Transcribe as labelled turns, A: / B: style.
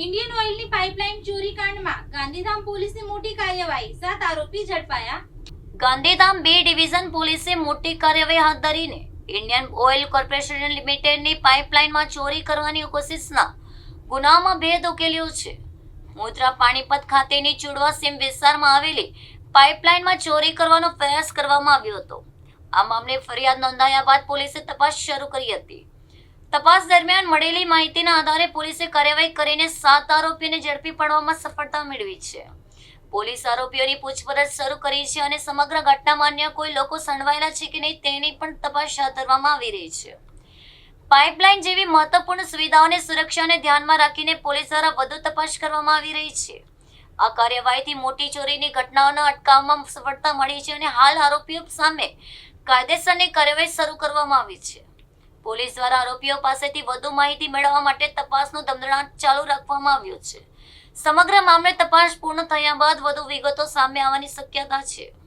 A: Indian ઓઇલની pipeline ચોરી કાંડમાં ગાંધીધામ પોલીસની મોટી કાર્યવાહી, 7 આરોપી ઝડપાયા.
B: ગાંધીધામ બે ડિવિઝન પોલીસે મોટી કાર્યવાહી હાથ ધરીને ઇન્ડિયન ઓઇલ કોર્પોરેશન લિમિટેડની પાઇપલાઇનમાં ચોરી કરવાની કોશિશના ગુનામાં ભેદ ઉકેલ્યો છે. મુદ્રા પાણીપત ખાતેની ચુડવા સીમ વિસ્તારમાં આવેલી પાઇપલાઇનમાં ચોરી કરવાનો પ્રયાસ કરવામાં આવ્યો હતો. આ મામલે ફરિયાદ નોંધાયા બાદ પોલીસે તપાસ શરૂ કરી હતી. તપાસ દરમિયાન મળેલી માહિતીના આધારે પોલીસે કાર્યવાહી કરીને 7 આરોપીઓને ઝડપી પાડવામાં સફળતા મેળવી છે. પોલીસ આરોપીઓની પૂછપરછ શરૂ કરી છે અને સમગ્ર ઘટનામાં અન્ય કોઈ લોકો સંડોવાયેલા છે કે નહીં તેની પણ તપાસ હાથ ધરવામાં આવી રહી છે. પાઇપલાઇન જેવી મહત્વપૂર્ણ સુવિધાઓની સુરક્ષાને ધ્યાનમાં રાખીને પોલીસ દ્વારા વધુ તપાસ કરવામાં આવી રહી છે. આ કાર્યવાહીથી મોટી ચોરીની ઘટનાઓને અટકાવવામાં સફળતા મળી છે અને હાલ આરોપીઓ સામે કાયદેસરની કાર્યવાહી શરૂ કરવામાં આવી છે. પોલીસ દ્વારા આરોપીઓ પાસેથી વધુ માહિતી મેળવવા માટે તપાસનો ધમધમાટ ચાલુ રાખવામાં આવ્યો છે. સમગ્ર મામલે તપાસ પૂર્ણ થયા બાદ વધુ વિગતો સામે આવવાની શક્યતા છે.